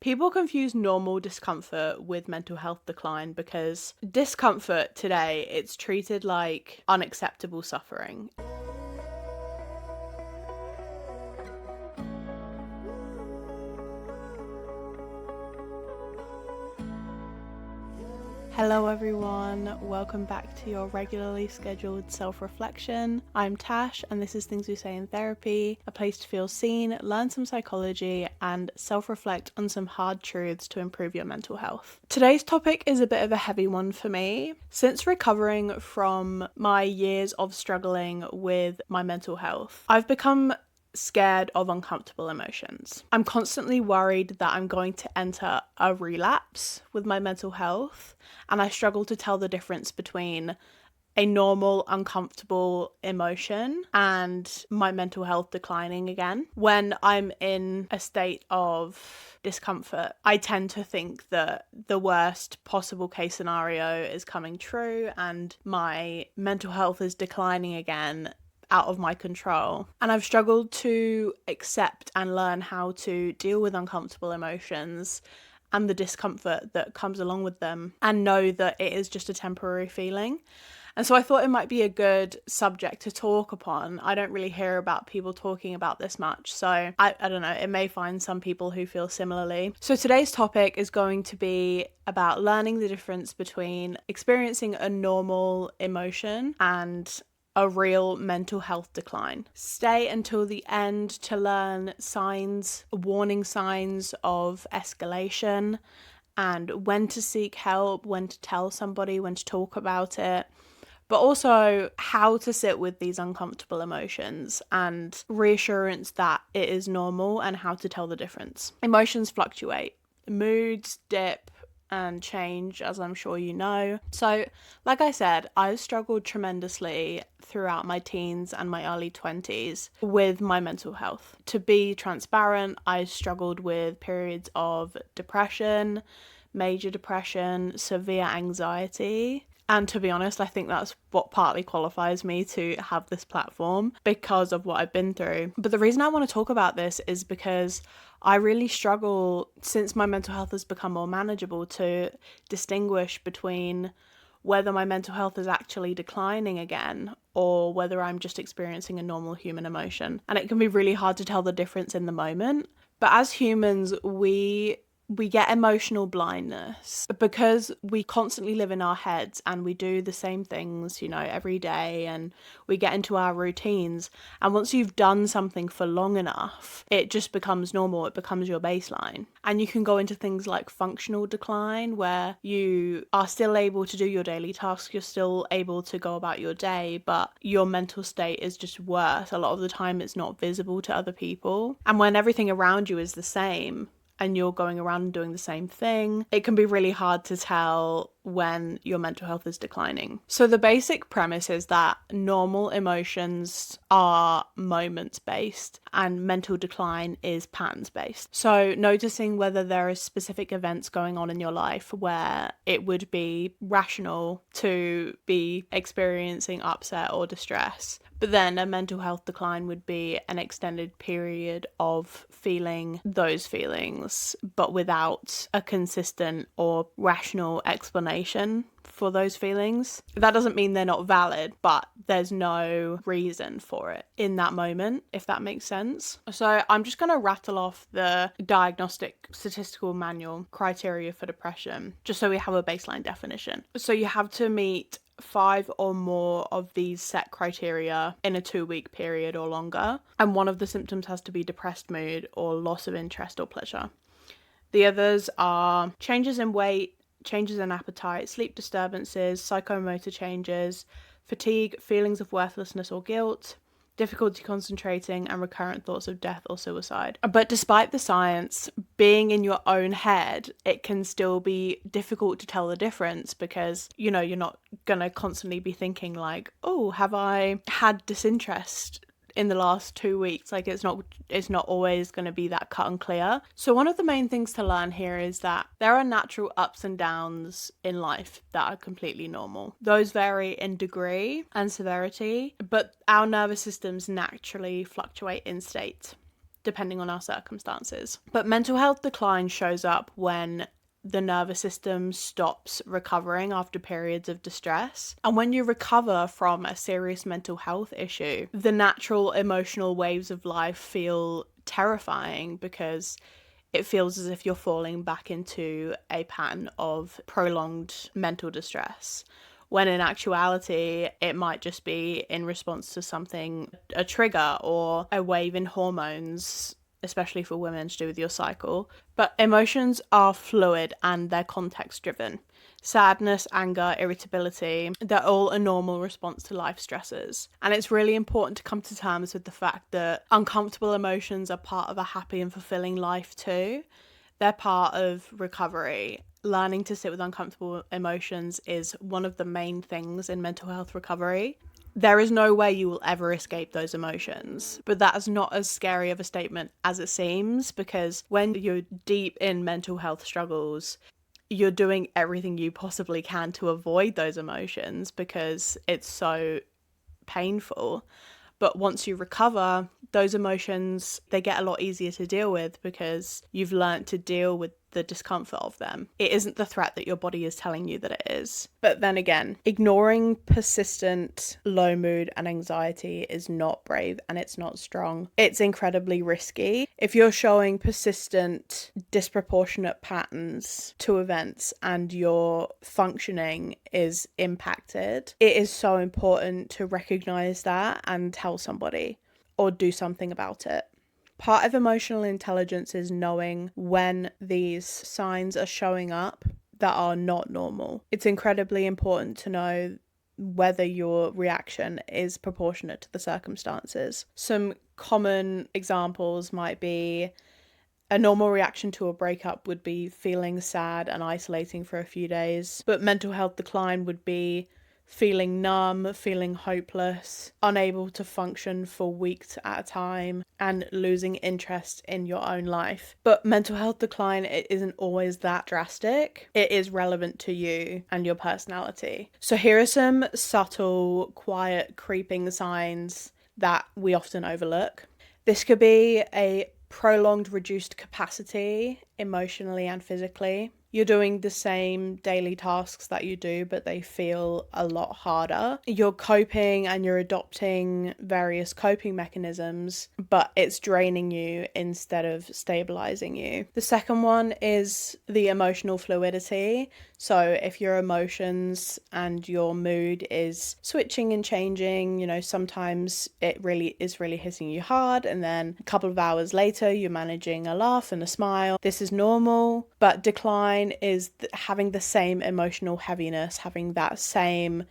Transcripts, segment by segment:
People confuse normal discomfort with mental health decline because discomfort today, it's treated like unacceptable suffering. Hello everyone, welcome back to your regularly scheduled self-reflection. I'm Tash and this is Things We Say in Therapy, a place to feel seen, learn some psychology and self-reflect on some hard truths to improve your mental health. Today's topic is a bit of a heavy one for me. Since recovering from my years of struggling with my mental health, I've become scared of uncomfortable emotions. I'm constantly worried that I'm going to enter a relapse with my mental health, and I struggle to tell the difference between a normal, uncomfortable emotion and my mental health declining again. When I'm in a state of discomfort, I tend to think that the worst possible case scenario is coming true and my mental health is declining again, out of my control. And I've struggled to accept and learn how to deal with uncomfortable emotions and the discomfort that comes along with them and know that it is just a temporary feeling. And so I thought it might be a good subject to talk upon. I don't really hear about people talking about this much, so I don't know, it may find some people who feel similarly. So today's topic is going to be about learning the difference between experiencing a normal emotion and a real mental health decline. Stay until the end to learn warning signs of escalation, and when to seek help, when to tell somebody, when to talk about it, but also how to sit with these uncomfortable emotions and reassurance that it is normal and how to tell the difference. Emotions fluctuate, moods dip and change, as I'm sure you know. So, like I said, I've struggled tremendously throughout my teens and my early 20s with my mental health. To be transparent, I struggled with periods of depression, major depression, severe anxiety. And to be honest, I think that's what partly qualifies me to have this platform because of what I've been through. But the reason I want to talk about this is because I really struggle, since my mental health has become more manageable, to distinguish between whether my mental health is actually declining again or whether I'm just experiencing a normal human emotion. And it can be really hard to tell the difference in the moment. But as humans, we get emotional blindness because we constantly live in our heads and we do the same things, every day, and we get into our routines. And once you've done something for long enough, it just becomes normal. It becomes your baseline. And you can go into things like functional decline, where you are still able to do your daily tasks. You're still able to go about your day, but your mental state is just worse. A lot of the time it's not visible to other people. And when everything around you is the same, and you're going around and doing the same thing, it can be really hard to tell when your mental health is declining. So the basic premise is that normal emotions are moments-based and mental decline is patterns-based. So noticing whether there are specific events going on in your life where it would be rational to be experiencing upset or distress. But then a mental health decline would be an extended period of feeling those feelings, but without a consistent or rational explanation for those feelings. That doesn't mean they're not valid, but there's no reason for it in that moment, if that makes sense. So I'm just going to rattle off the diagnostic statistical manual criteria for depression, just so we have a baseline definition. So you have to meet 5 or more of these set criteria in a 2-week period or longer, and one of the symptoms has to be depressed mood or loss of interest or pleasure. The others are changes in weight, changes in appetite, sleep disturbances, psychomotor changes, fatigue, feelings of worthlessness or guilt, difficulty concentrating, and recurrent thoughts of death or suicide. But despite the science, being in your own head, it can still be difficult to tell the difference because, you're not going to constantly be thinking like, oh, have I had disinterest in the last 2 weeks? Like it's not always going to be that cut and clear. So one of the main things to learn here is that there are natural ups and downs in life that are completely normal. Those vary in degree and severity, but our nervous systems naturally fluctuate in state. depending on our circumstances. But mental health decline shows up when the nervous system stops recovering after periods of distress. And when you recover from a serious mental health issue, the natural emotional waves of life feel terrifying because it feels as if you're falling back into a pattern of prolonged mental distress. When in actuality, it might just be in response to something, a trigger or a wave in hormones, especially for women to do with your cycle. But emotions are fluid and they're context driven. Sadness, anger, irritability, they're all a normal response to life stresses. And it's really important to come to terms with the fact that uncomfortable emotions are part of a happy and fulfilling life too. They're part of recovery. Learning to sit with uncomfortable emotions is one of the main things in mental health recovery. There is no way you will ever escape those emotions, but that is not as scary of a statement as it seems, because when you're deep in mental health struggles, you're doing everything you possibly can to avoid those emotions because it's so painful. But once you recover, those emotions, they get a lot easier to deal with because you've learnt to deal with the discomfort of them. It isn't the threat that your body is telling you that it is. But then again, ignoring persistent low mood and anxiety is not brave and it's not strong. It's incredibly risky. If you're showing persistent, disproportionate patterns to events and your functioning is impacted, it is so important to recognize that and tell somebody or do something about it. Part of emotional intelligence is knowing when these signs are showing up that are not normal. It's incredibly important to know whether your reaction is proportionate to the circumstances. Some common examples might be a normal reaction to a breakup would be feeling sad and isolating for a few days, but mental health decline would be feeling numb, feeling hopeless, unable to function for weeks at a time, and losing interest in your own life. But mental health decline, it isn't always that drastic. It is relevant to you and your personality. So here are some subtle, quiet, creeping signs that we often overlook. This could be a prolonged reduced capacity emotionally and physically. You're doing the same daily tasks that you do, but they feel a lot harder. You're coping and you're adopting various coping mechanisms, but it's draining you instead of stabilizing you. The second one is the emotional fluidity. So if your emotions and your mood is switching and changing, sometimes it really is really hitting you hard, and then a couple of hours later you're managing a laugh and a smile. This is normal, but decline is having the same emotional heaviness, having that same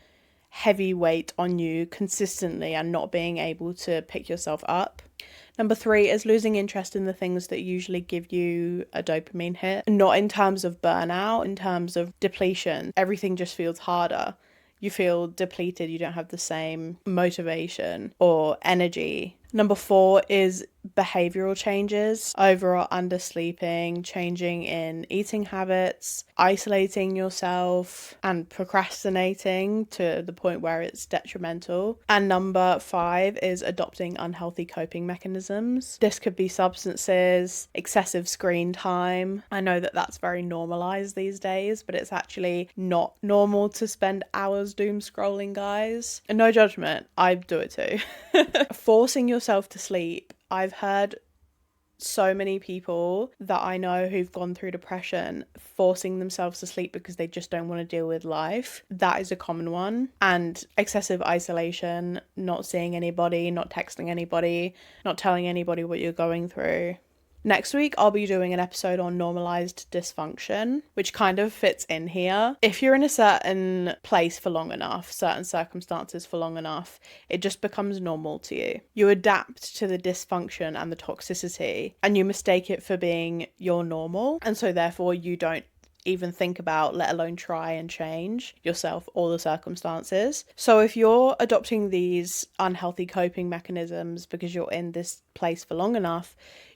heavy weight on you consistently and not being able to pick yourself up. Number 3 is losing interest in the things that usually give you a dopamine hit. Not in terms of burnout, in terms of depletion. Everything just feels harder. You feel depleted, you don't have the same motivation or energy. Number 4 is behavioral changes, over or undersleeping, changing in eating habits, isolating yourself, and procrastinating to the point where it's detrimental. And number 5 is adopting unhealthy coping mechanisms. This could be substances, excessive screen time. I know that that's very normalized these days, but it's actually not normal to spend hours doom scrolling, guys. And no judgment, I do it too. Forcing yourself to sleep. I've heard so many people that I know who've gone through depression forcing themselves to sleep because they just don't want to deal with life. That is a common one. And excessive isolation, not seeing anybody, not texting anybody, not telling anybody what you're going through. Next week, I'll be doing an episode on normalized dysfunction, which kind of fits in here. If you're in a certain place for long enough, certain circumstances for long enough, it just becomes normal to you. You adapt to the dysfunction and the toxicity, and you mistake it for being your normal. And so therefore you don't even think about, let alone try and change yourself or the circumstances. So if you're adopting these unhealthy coping mechanisms because you're in this place for long enough,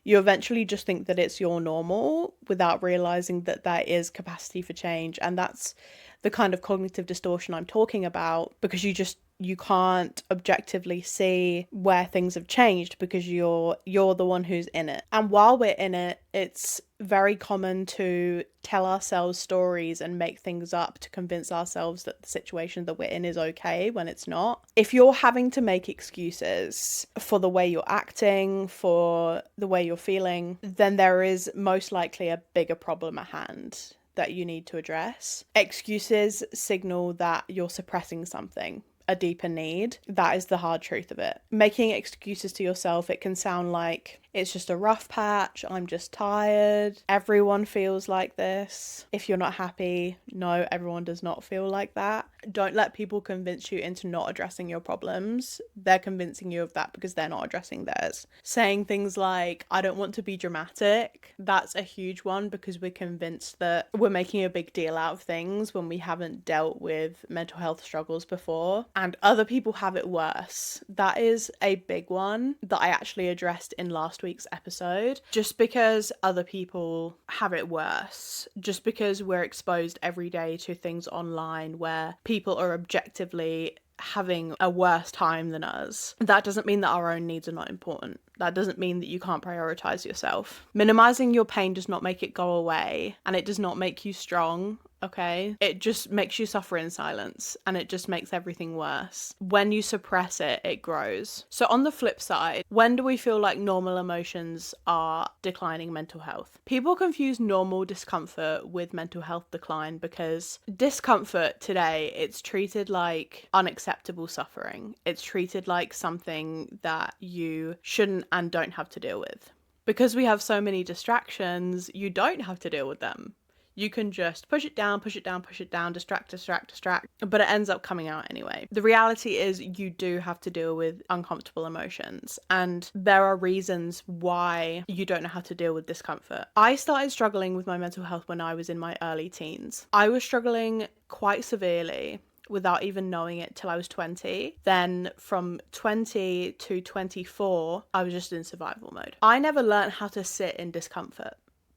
you eventually just think that it's your normal without realizing that there is capacity for change. And that's the kind of cognitive distortion I'm talking about, because you can't objectively see where things have changed because you're the one who's in it. And while we're in it, it's very common to tell ourselves stories and make things up to convince ourselves that the situation that we're in is okay when it's not. If you're having to make excuses for the way you're acting, for the way you're feeling, then there is most likely a bigger problem at hand that you need to address. Excuses signal that you're suppressing something, a deeper need. That is the hard truth of it. Making excuses to yourself, it can sound like it's just a rough patch, I'm just tired, everyone feels like this. If you're not happy, no, everyone does not feel like that. Don't let people convince you into not addressing your problems. They're convincing you of that because they're not addressing theirs. Saying things like, I don't want to be dramatic, that's a huge one, because we're convinced that we're making a big deal out of things when we haven't dealt with mental health struggles before, and other people have it worse. That is a big one that I actually addressed in last week's episode. Just because other people have it worse, just because we're exposed every day to things online where people are objectively having a worse time than us, that doesn't mean that our own needs are not important. That doesn't mean that you can't prioritize yourself. Minimizing your pain does not make it go away, and it does not make you strong, okay? It just makes you suffer in silence, and it just makes everything worse. When you suppress it, it grows. So on the flip side, when do we feel like normal emotions are declining mental health? People confuse normal discomfort with mental health decline because discomfort today, it's treated like unacceptable suffering. It's treated like something that you shouldn't and don't have to deal with. Because we have so many distractions, you don't have to deal with them. You can just push it down, distract, but it ends up coming out anyway. The reality is you do have to deal with uncomfortable emotions, and there are reasons why you don't know how to deal with discomfort. I started struggling with my mental health when I was in my early teens. I was struggling quite severely without even knowing it till I was 20. Then from 20 to 24, I was just in survival mode. I never learned how to sit in discomfort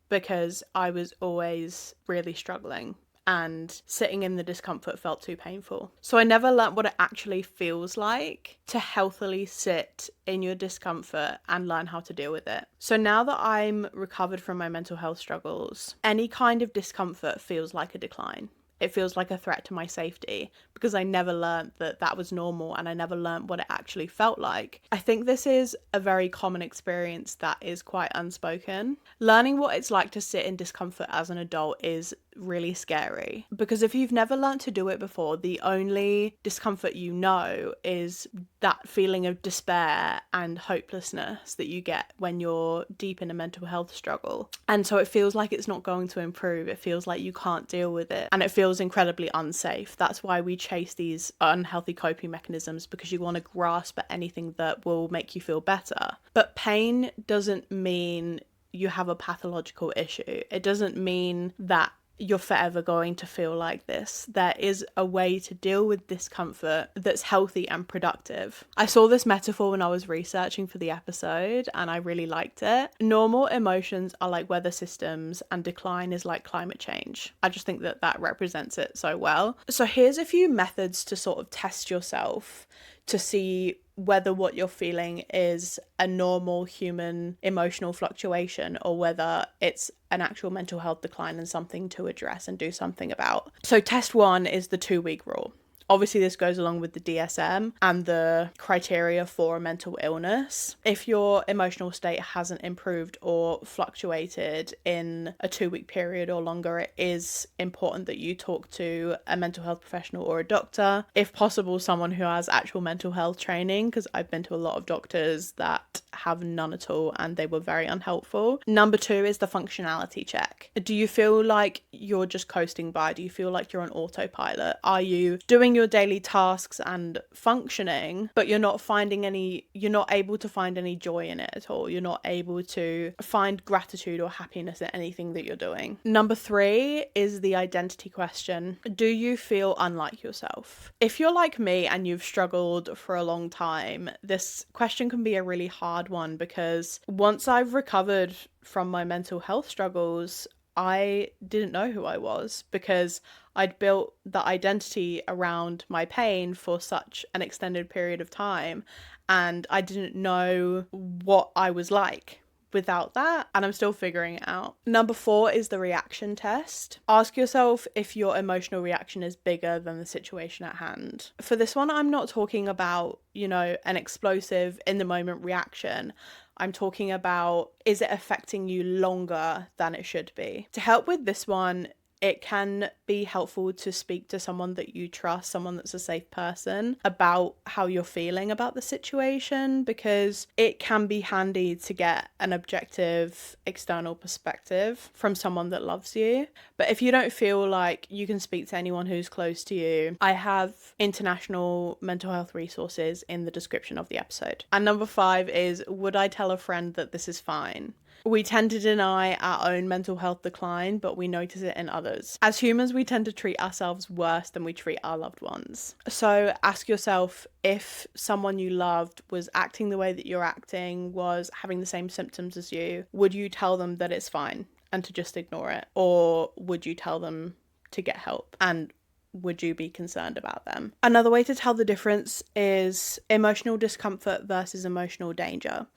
because I was always really struggling, and sitting in the discomfort felt too painful. So I never learnt what it actually feels like to healthily sit in your discomfort and learn how to deal with it. So now that I'm recovered from my mental health struggles, any kind of discomfort feels like a decline. It feels like a threat to my safety because I never learnt that that was normal, and I never learnt what it actually felt like. I think this is a very common experience that is quite unspoken. Learning what it's like to sit in discomfort as an adult is really scary, because if you've never learnt to do it before, the only discomfort you know is that feeling of despair and hopelessness that you get when you're deep in a mental health struggle. And so it feels like it's not going to improve. It feels like you can't deal with it, and it feels incredibly unsafe. That's why we chase these unhealthy coping mechanisms, because you want to grasp at anything that will make you feel better. But pain doesn't mean you have a pathological issue. It doesn't mean that you're forever going to feel like this. There is a way to deal with discomfort that's healthy and productive. I saw this metaphor when I was researching for the episode, and I really liked it. Normal emotions are like weather systems, and decline is like climate change. I just think that that represents it so well. So here's a few methods to sort of test yourself to see whether what you're feeling is a normal human emotional fluctuation or whether it's an actual mental health decline and something to address and do something about. So test 1 is the 2-week rule. Obviously, this goes along with the DSM and the criteria for a mental illness. If your emotional state hasn't improved or fluctuated in a 2-week period or longer, it is important that you talk to a mental health professional or a doctor. If possible, someone who has actual mental health training, because I've been to a lot of doctors that have none at all and they were very unhelpful. Number 2 is the functionality check. Do you feel like you're just coasting by? Do you feel like you're on autopilot? Are you doing doing your daily tasks and functioning, but you're not able to find any joy in it at all. You're not able to find gratitude or happiness in anything that you're doing. Number 3 is the identity question. Do you feel unlike yourself? If you're like me and you've struggled for a long time, this question can be a really hard one, because once I've recovered from my mental health struggles, I didn't know who I was, because I'd built the identity around my pain for such an extended period of time, and I didn't know what I was like without that, and I'm still figuring it out. Number 4 is the reaction test. Ask yourself if your emotional reaction is bigger than the situation at hand. For this one, I'm not talking about, an explosive in the moment reaction. I'm talking about, is it affecting you longer than it should be? To help with this one, it can be helpful to speak to someone that you trust, someone that's a safe person, about how you're feeling about the situation, because it can be handy to get an objective external perspective from someone that loves you. But if you don't feel like you can speak to anyone who's close to you, I have international mental health resources in the description of the episode. And number 5 is, would I tell a friend that this is fine? We tend to deny our own mental health decline, but we notice it in others. As humans, we tend to treat ourselves worse than we treat our loved ones. So ask yourself, if someone you loved was acting the way that you're acting, was having the same symptoms as you, would you tell them that it's fine and to just ignore it? Or would you tell them to get help? And would you be concerned about them? Another way to tell the difference is emotional discomfort versus emotional danger.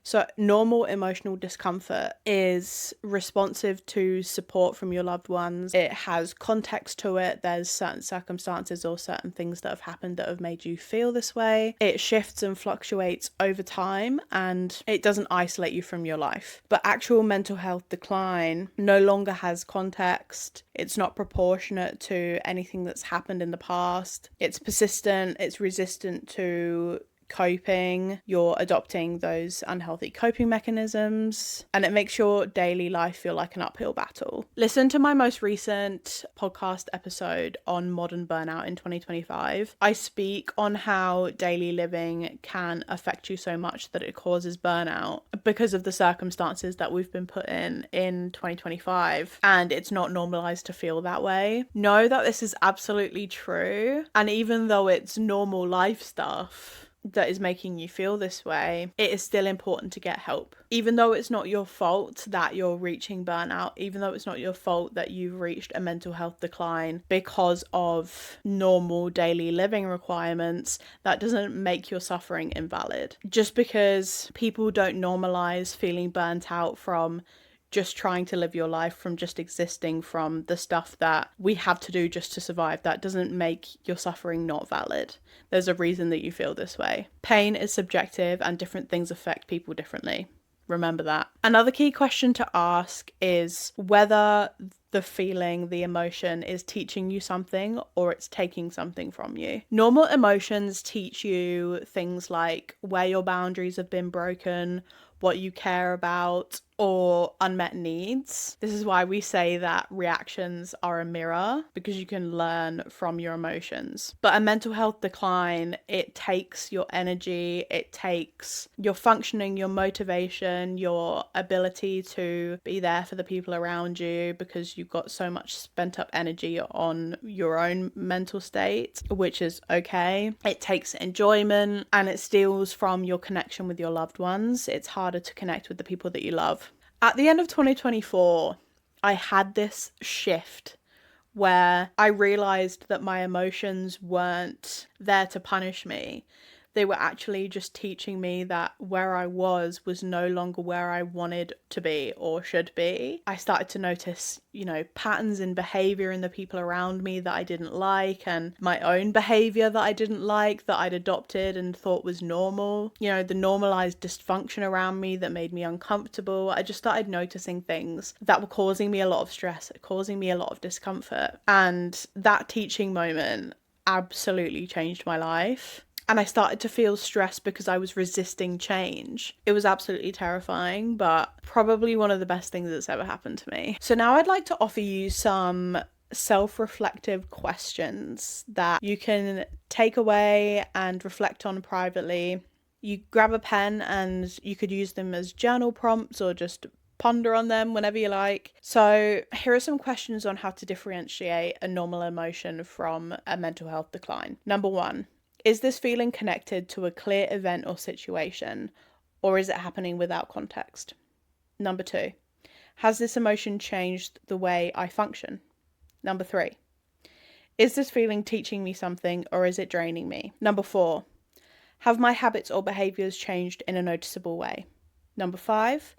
So normal emotional discomfort is responsive to support from your loved ones. It has context to it. There's certain circumstances or certain things that have happened that have made you feel this way. It shifts and fluctuates over time, and it doesn't isolate you from your life. But actual mental health decline no longer has context. It's not proportionate to anything that's happened in the past. It's persistent. It's resistant to coping. You're adopting those unhealthy coping mechanisms, and it makes your daily life feel like an uphill battle. Listen to my most recent podcast episode on modern burnout in 2025. I speak on how daily living can affect you so much that it causes burnout because of the circumstances that we've been put in 2025, and it's not normalized to feel that way. Know that this is absolutely true, and even though it's normal life stuff that is making you feel this way, it is still important to get help. Even though it's not your fault that you're reaching burnout, even though it's not your fault that you've reached a mental health decline because of normal daily living requirements, that doesn't make your suffering invalid. Just because people don't normalize feeling burnt out from just trying to live your life, from just existing, from the stuff that we have to do just to survive, that doesn't make your suffering not valid. There's a reason that you feel this way. Pain is subjective and different things affect people differently. Remember that. Another key question to ask is whether the feeling, the emotion is teaching you something or it's taking something from you. Normal emotions teach you things like where your boundaries have been broken, what you care about, or unmet needs. This is why we say that reactions are a mirror, because you can learn from your emotions. But a mental health decline, it takes your energy, it takes your functioning, your motivation, your ability to be there for the people around you, because you've got so much spent up energy on your own mental state, which is okay. It takes enjoyment, and it steals from your connection with your loved ones. It's harder to connect with the people that you love. At the end of 2024, I had this shift where I realized that my emotions weren't there to punish me. They were actually just teaching me that where I was no longer where I wanted to be or should be. I started to notice, patterns in behavior in the people around me that I didn't like, and my own behavior that I didn't like, that I'd adopted and thought was normal. The normalized dysfunction around me that made me uncomfortable. I just started noticing things that were causing me a lot of stress, causing me a lot of discomfort. And that teaching moment absolutely changed my life. And I started to feel stressed because I was resisting change. It was absolutely terrifying, but probably one of the best things that's ever happened to me. So now I'd like to offer you some self-reflective questions that you can take away and reflect on privately. You grab a pen and you could use them as journal prompts or just ponder on them whenever you like. So here are some questions on how to differentiate a normal emotion from a mental health decline. Number 1, is this feeling connected to a clear event or situation, or is it happening without context? Number 2, has this emotion changed the way I function? Number 3, is this feeling teaching me something, or is it draining me? Number 4, have my habits or behaviours changed in a noticeable way? Number 5,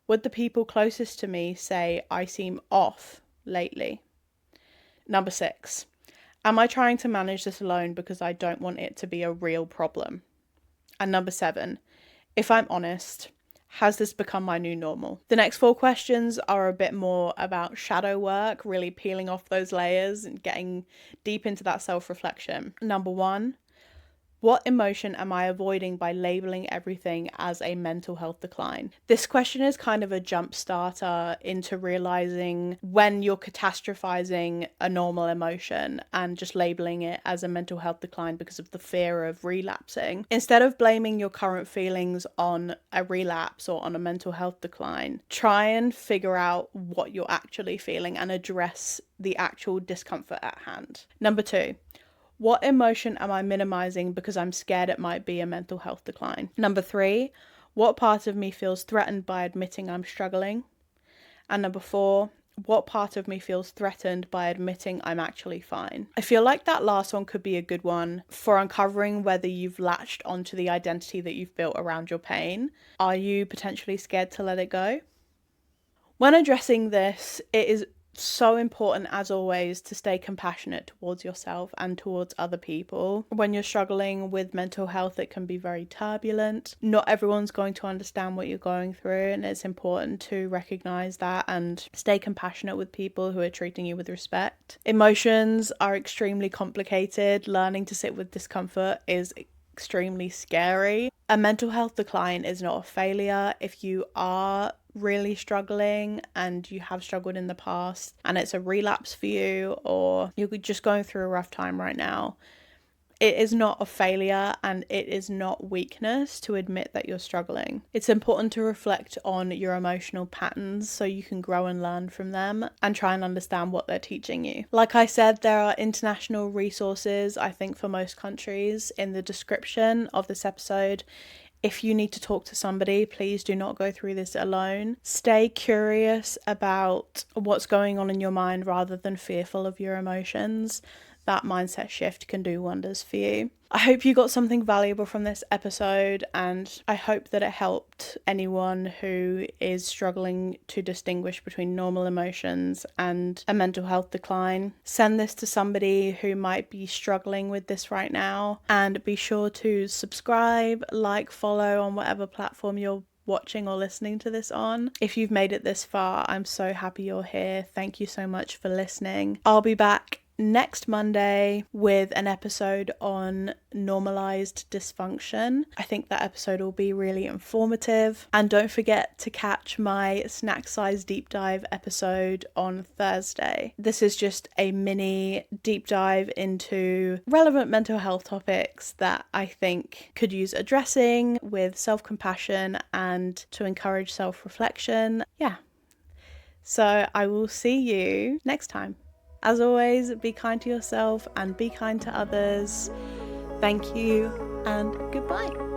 would the people closest to me say I seem off lately? Number 6, am I trying to manage this alone because I don't want it to be a real problem? And number 7, if I'm honest, has this become my new normal? The next 4 questions are a bit more about shadow work, really peeling off those layers and getting deep into that self-reflection. Number 1, what emotion am I avoiding by labeling everything as a mental health decline? This question is kind of a jump starter into realizing when you're catastrophizing a normal emotion and just labeling it as a mental health decline because of the fear of relapsing. Instead of blaming your current feelings on a relapse or on a mental health decline, try and figure out what you're actually feeling and address the actual discomfort at hand. Number 2, what emotion am I minimizing because I'm scared it might be a mental health decline? Number 3, what part of me feels threatened by admitting I'm struggling? And number 4, what part of me feels threatened by admitting I'm actually fine? I feel like that last one could be a good one for uncovering whether you've latched onto the identity that you've built around your pain. Are you potentially scared to let it go? When addressing this, it is so important, as always, to stay compassionate towards yourself and towards other people. When you're struggling with mental health, it can be very turbulent. Not everyone's going to understand what you're going through, and it's important to recognize that and stay compassionate with people who are treating you with respect. Emotions are extremely complicated. Learning to sit with discomfort is extremely scary. A mental health decline is not a failure. If you are really struggling and you have struggled in the past and it's a relapse for you, or you're just going through a rough time right now, it is not a failure and it is not weakness to admit that you're struggling. It's important to reflect on your emotional patterns so you can grow and learn from them and try and understand what they're teaching you. Like I said, there are international resources, I think, for most countries in the description of this episode. If you need to talk to somebody, please do not go through this alone. Stay curious about what's going on in your mind rather than fearful of your emotions. That mindset shift can do wonders for you. I hope you got something valuable from this episode, and I hope that it helped anyone who is struggling to distinguish between normal emotions and a mental health decline. Send this to somebody who might be struggling with this right now, and be sure to subscribe, like, follow on whatever platform you're watching or listening to this on. If you've made it this far, I'm so happy you're here. Thank you so much for listening. I'll be back next Monday with an episode on normalized dysfunction. I think that episode will be really informative. And don't forget to catch my snack size deep dive episode on Thursday. This is just a mini deep dive into relevant mental health topics that I think could use addressing with self-compassion and to encourage self-reflection. Yeah. So I will see you next time. As always, be kind to yourself and be kind to others. Thank you and goodbye.